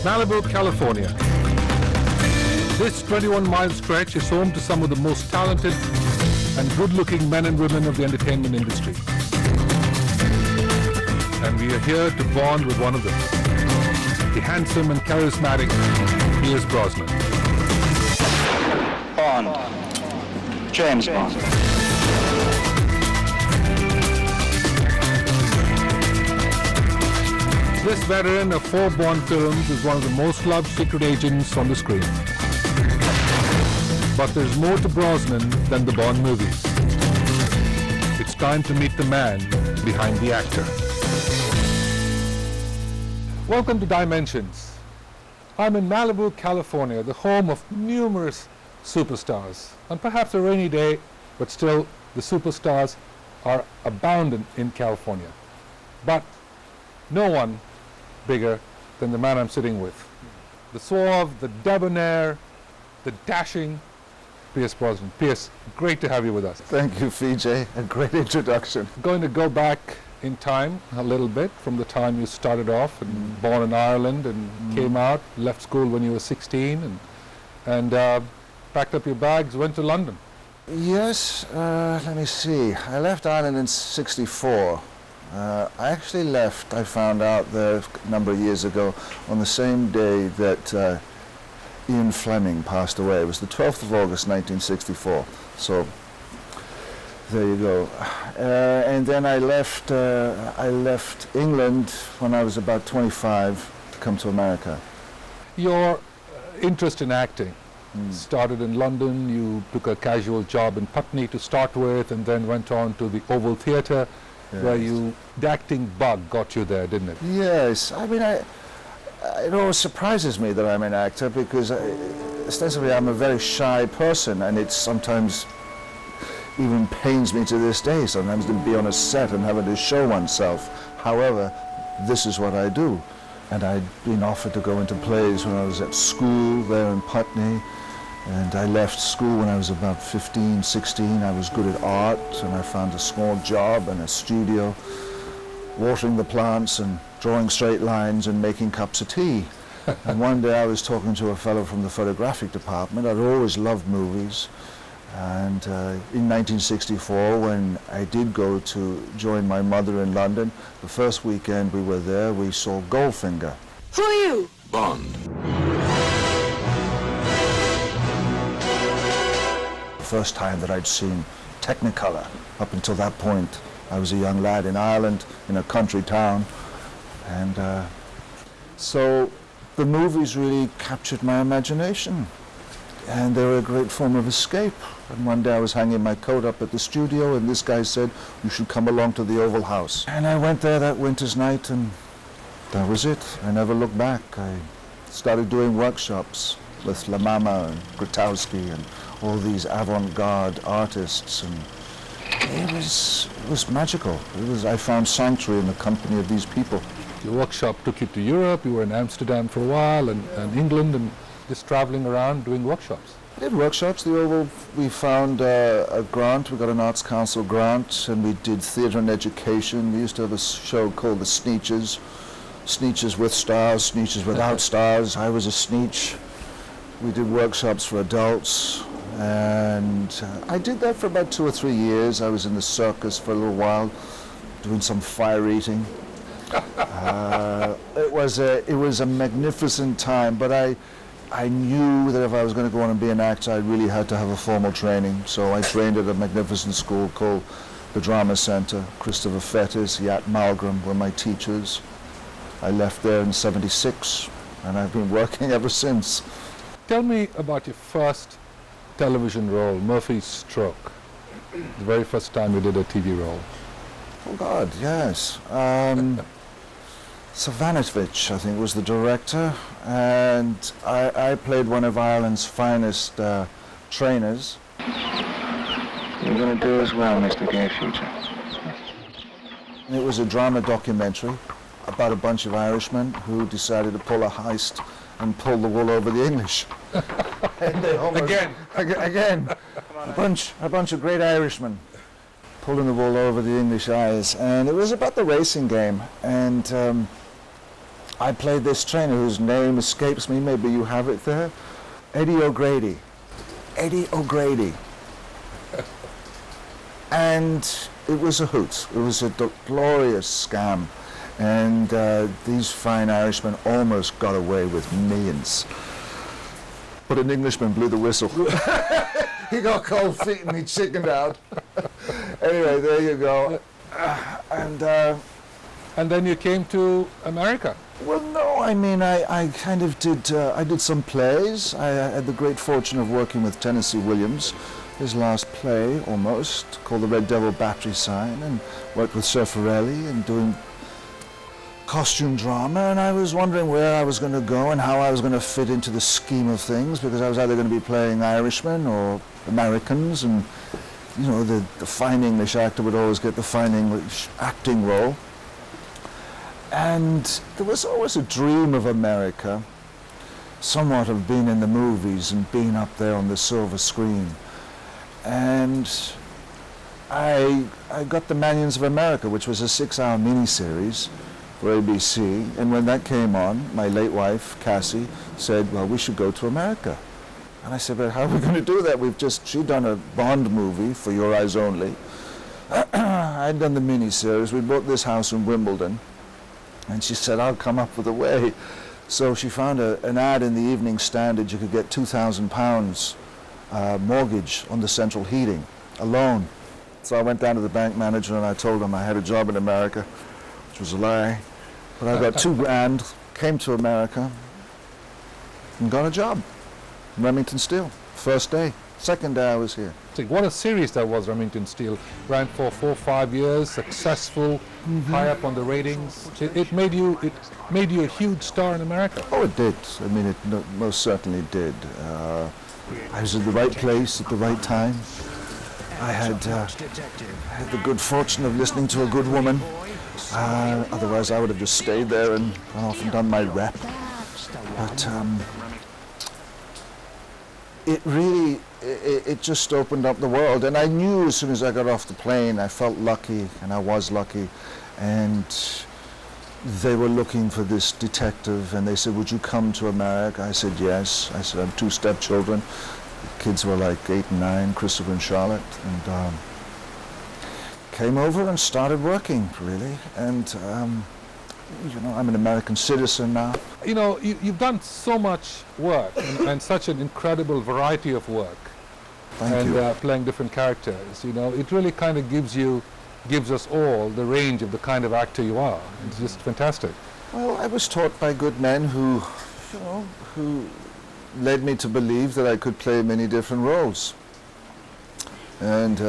Malibu, California. This 21-mile stretch is home to some of the most talented and good-looking men and women of the entertainment industry. And we are here to bond with one of them, the handsome and charismatic Pierce Brosnan. Bond. James Bond. This veteran of 4 Bond films is one of the most loved secret agents on the screen. But there's more to Brosnan than the Bond movies. It's time to meet the man behind the actor. Welcome to Dimensions. I'm in Malibu, California, the home of numerous superstars. On perhaps a rainy day, but still the superstars are abundant in California. But no one bigger than the man I'm sitting with. The suave, the debonair, the dashing Pierce Brosnan. Pierce, great to have you with us. Thank you, Vijay. A great introduction. Going to go back in time a little bit from the time you started off and born in Ireland and came out, left school when you were 16 and packed up your bags, went to London. Yes, let me see. I left Ireland in '64. I actually left, I found out there a number of years ago, on the same day that Ian Fleming passed away. It was the 12th of August 1964. So there you go. And then I left England when I was about 25 to come to America. Your interest in acting started in London. You took a casual job in Putney to start with and then went on to the Oval Theatre. Yes. Where the acting bug got you there, didn't it? Yes. I mean, it always surprises me that I'm an actor because ostensibly I'm a very shy person, and it sometimes even pains me to this day sometimes to be on a set and having to show oneself. However, this is what I do. And I'd been offered to go into plays when I was at school there in Putney. And I left school when I was about 15, 16. I was good at art, and I found a small job in a studio, watering the plants and drawing straight lines and making cups of tea. And one day I was talking to a fellow from the photographic department. I'd always loved movies. And in 1964, when I did go to join my mother in London, the first weekend we were there, we saw Goldfinger. Who are you? Bond. First time that I'd seen Technicolor. Up until that point, I was a young lad in Ireland, in a country town, and so the movies really captured my imagination, and they were a great form of escape. And one day I was hanging my coat up at the studio, and this guy said, "You should come along to the Oval House." And I went there that winter's night, and that was it. I never looked back. I started doing workshops with La Mama and Grotowski and all these avant-garde artists, and it was magical. I found sanctuary in the company of these people. Your workshop took you to Europe. You were in Amsterdam for a while and England, and just traveling around doing workshops. I did workshops. The Oval, we found a grant. We got an Arts Council grant, and we did theatre and education. We used to have a show called The Sneetches. Sneetches with stars, Sneetches without stars. I was a Sneetch. We did workshops for adults, and I did that for about 2 or 3 years. I was in the circus for a little while, doing some fire eating. It was a magnificent time, but I knew that if I was going to go on and be an actor, I really had to have a formal training. So I trained at a magnificent school called the Drama Centre. Christopher Fettis, Yat Malgrim were my teachers. I left there in '76, and I've been working ever since. Tell me about your first television role, Murphy's Stroke. The very first time you did a TV role. Oh God, yes. Savanovich, I think, was the director, and I played one of Ireland's finest trainers. You're going to do as well, Mr. Gay Future. It was a drama documentary about a bunch of Irishmen who decided to pull a heist and pull the wool over the English. And they almost, again, a bunch of great Irishmen pulling the wool over the English eyes. And it was about the racing game. And I played this trainer whose name escapes me. Maybe you have it there. Eddie O'Grady. Eddie O'Grady. And it was a hoot. It was a glorious scam. And these fine Irishmen almost got away with millions. But an Englishman blew the whistle. He got cold feet and he chickened out. Anyway, there you go. And then you came to America. Well, no, I mean, I kind of did, I did some plays. I had the great fortune of working with Tennessee Williams, his last play, almost, called The Red Devil Battery Sign, and worked with Sir Ferrelli and doing costume drama, and I was wondering where I was going to go and how I was going to fit into the scheme of things, because I was either going to be playing Irishmen or Americans, and, you know, the fine English actor would always get the fine English acting role. And there was always a dream of America, somewhat of being in the movies and being up there on the silver screen. And I got The Manions of America, which was a 6-hour miniseries for ABC, and when that came on, my late wife, Cassie, said, well, we should go to America. And I said, but how are we going to do that? She'd done a Bond movie for Your Eyes Only. I'd done the miniseries. We bought this house in Wimbledon. And she said, I'll come up with a way. So she found an ad in the Evening Standard. You could get £2,000 mortgage on the central heating, a loan. So I went down to the bank manager and I told him I had a job in America, which was a lie. But I got $2,000, came to America, and got a job. Remington Steele, first day. Second day I was here. What a series that was, Remington Steele. Ran for 4 or 5 years, successful, high up on the ratings. It made you a huge star in America. Oh, it did. I mean, it most certainly did. I was at the right place at the right time. I had the good fortune of listening to a good woman. Otherwise, I would have just stayed there and gone off and done my rep. But it really, it just opened up the world. And I knew as soon as I got off the plane, I felt lucky, and I was lucky. And they were looking for this detective, and they said, would you come to America? I said, yes. I said, I have 2 stepchildren. The kids were like 8 and 9, Christopher and Charlotte. And came over and started working, really. And you know, I'm an American citizen now. You know, you've done so much work and such an incredible variety of work. Thank you. Playing different characters, you know, it really kind of gives us all the range of the kind of actor you are. It's just fantastic. Well, I was taught by good men who, you know, who led me to believe that I could play many different roles. And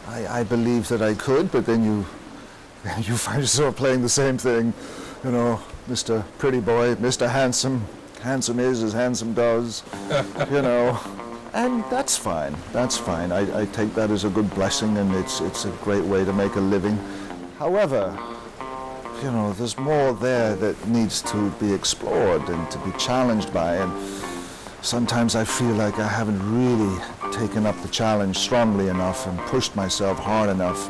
I believed that I could, but then you find yourself playing the same thing, you know, Mr. Pretty Boy, Mr. Handsome. Handsome is as handsome does, you know. And that's fine, that's fine. I take that as a good blessing, and it's a great way to make a living. However, you know, there's more there that needs to be explored and to be challenged by, and sometimes I feel like I haven't really taken up the challenge strongly enough and pushed myself hard enough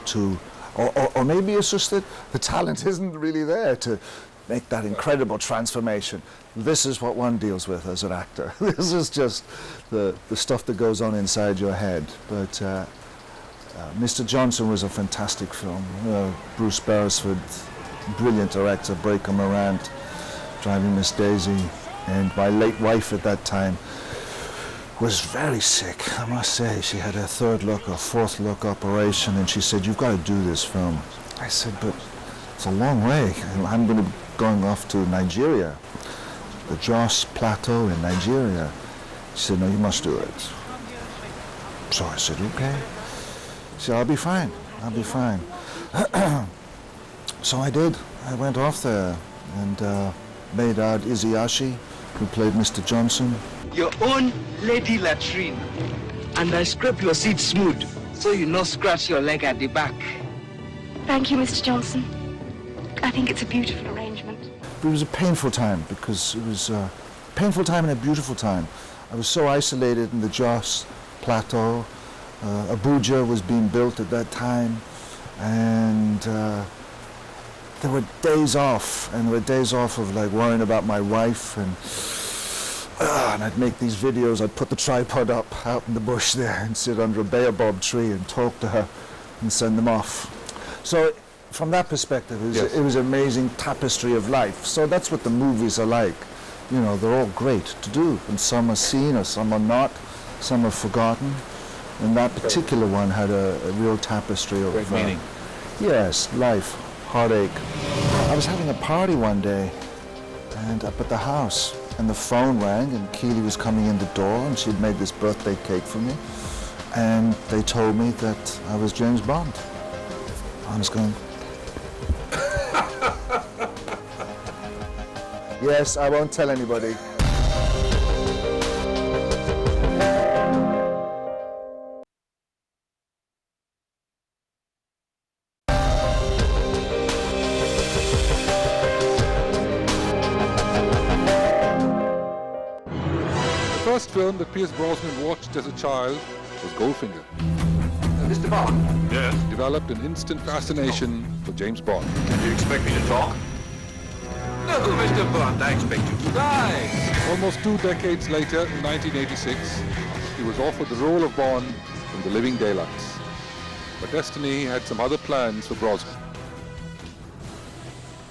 to, or maybe it's just that the talent isn't really there to make that incredible transformation. This is what one deals with as an actor. This is just the stuff that goes on inside your head. But Mr. Johnson was a fantastic film. Bruce Beresford, brilliant director, Breaker Morant, driving Miss Daisy. And my late wife at that time was very sick, I must say. She had her 3rd look or 4th look operation, and she said, you've got to do this film. I said, but it's a long way. I'm going to be going off to Nigeria, the Jos Plateau in Nigeria. She said, no, you must do it. So I said, okay. She said, I'll be fine, I'll be fine. So I did. I went off there and made out Iziashi, who played Mr. Johnson. Your own lady latrine. And I scrape your seat smooth, so you not scratch your leg at the back. Thank you, Mr. Johnson. I think it's a beautiful arrangement. But it was a painful time, because it was a painful time and a beautiful time. I was so isolated in the Jos Plateau. Abuja was being built at that time, and there were days off, and there were days off of like worrying about my wife, and I'd make these videos. I'd put the tripod up out in the bush there and sit under a baobab tree and talk to her and send them off. So from that perspective, it was an amazing tapestry of life. So that's what the movies are like. You know, they're all great to do, and some are seen or some are not, some are forgotten. And that particular one had a real tapestry of great meaning. Yes, life, heartache. I was having a party one day, and up at the house, and the phone rang, and Keely was coming in the door, and she'd made this birthday cake for me, and they told me that I was James Bond. I was going, yes, I won't tell anybody. The first film that Pierce Brosnan watched as a child was Goldfinger. Mr. Bond? Yes. Developed an instant fascination for James Bond. Do you expect me to talk? No, Mr. Bond, I expect you to die. Almost 2 decades later, in 1986, he was offered the role of Bond in The Living Daylights. But destiny had some other plans for Brosnan.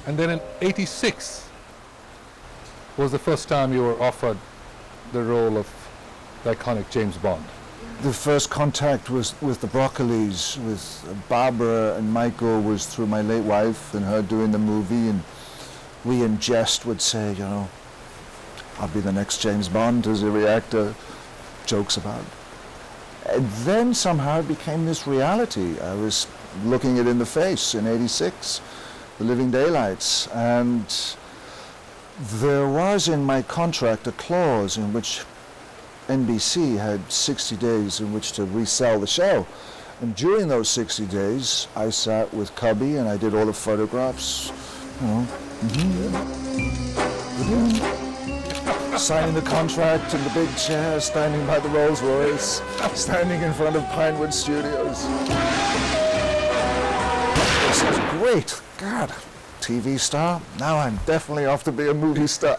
And then in '86 was the first time you were offered the role of the iconic James Bond. The first contact was with the Broccolis, with Barbara and Michael, was through my late wife and her doing the movie, and we in jest would say, you know, I'll be the next James Bond, as every actor jokes about. And then somehow it became this reality. I was looking it in the face in '86, The Living Daylights, and there was in my contract a clause in which NBC had 60 days in which to resell the show. And during those 60 days, I sat with Cubby and I did all the photographs, you know, signing the contract in the big chair, standing by the Rolls Royce, standing in front of Pinewood Studios. This is great. God, TV star. Now I'm definitely off to be a movie star.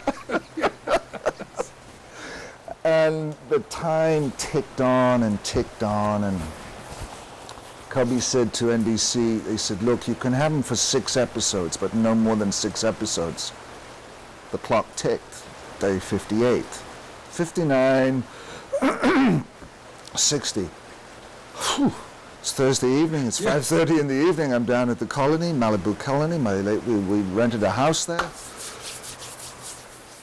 And the time ticked on, and Cubby said to NBC, they said, look, you can have him for 6 episodes, but no more than 6 episodes. The clock ticked. Day 58, 59, 60. Whew. It's Thursday evening, it's 5:30 in the evening, I'm down at the Colony, Malibu Colony, we rented a house there.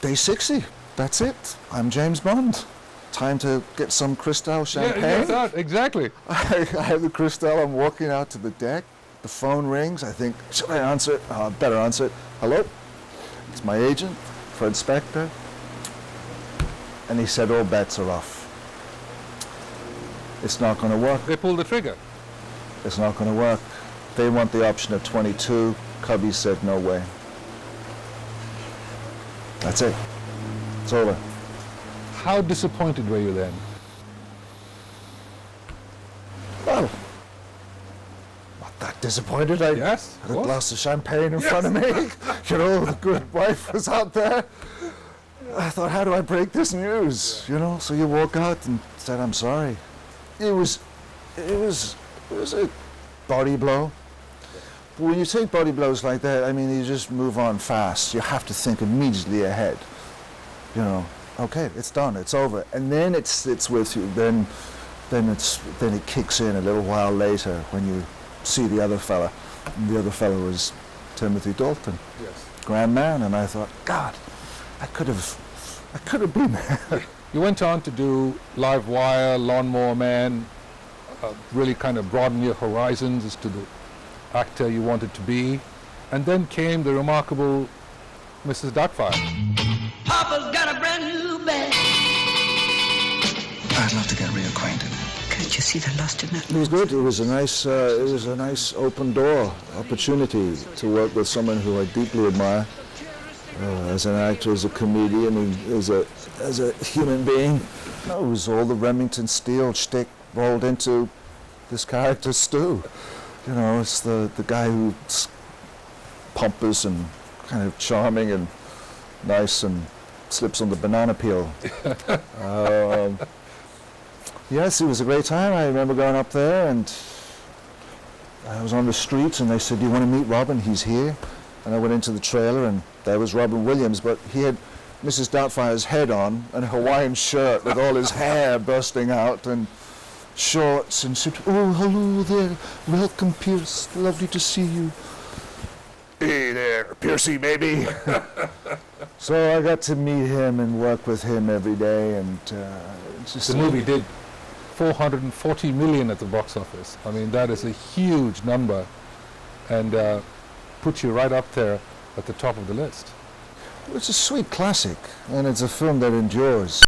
Day 60. That's it. I'm James Bond. Time to get some Cristal champagne. Yeah, that, exactly. I have the Cristal. I'm walking out to the deck. The phone rings. I think, should I answer it? Oh, I better answer it. Hello? It's my agent, Fred Spector. And he said, all bets are off. It's not going to work. They pulled the trigger. It's not going to work. They want the option of 22. Cubby said, no way. That's it. It's over. How disappointed were you then? Well, not that disappointed. I Yes, had a glass of champagne in front of me. You know, the good wife was out there. I thought, how do I break this news? You know, so you walk out and said, I'm sorry. It was a body blow. But when you take body blows like that, I mean, you just move on fast. You have to think immediately ahead. You know, okay, it's done, it's over, and then it sits with you. Then it kicks in a little while later when you see the other fella. And the other fella was Timothy Dalton, grand man, and I thought, God, I could have been there. You went on to do Live Wire, Lawnmower Man, really kind of broaden your horizons as to the actor you wanted to be, and then came the remarkable Mrs. Doubtfire. Papa's got a brand new bag. I'd love to get reacquainted. Can't you see the lust in that? It was good. It was a nice open door opportunity to work with someone who I deeply admire as an actor, as a comedian, and as a human being. It was all the Remington Steele shtick rolled into this character Stu. You know, it's the guy who pompous and kind of charming and nice and slips on the banana peel. Yes, it was a great time. I remember going up there, and I was on the streets, and they said, "Do you want to meet Robin? He's here." And I went into the trailer, and there was Robin Williams, but he had Mrs. Doubtfire's head on and a Hawaiian shirt with all his hair bursting out and shorts, and said, "Oh, hello there. Welcome, Pierce. Lovely to see you." "Hey there, Piercey, baby." So I got to meet him and work with him every day, and just The movie did 440 million at the box office. I mean, that is a huge number, and puts you right up there at the top of the list. It's a sweet classic, and it's a film that endures.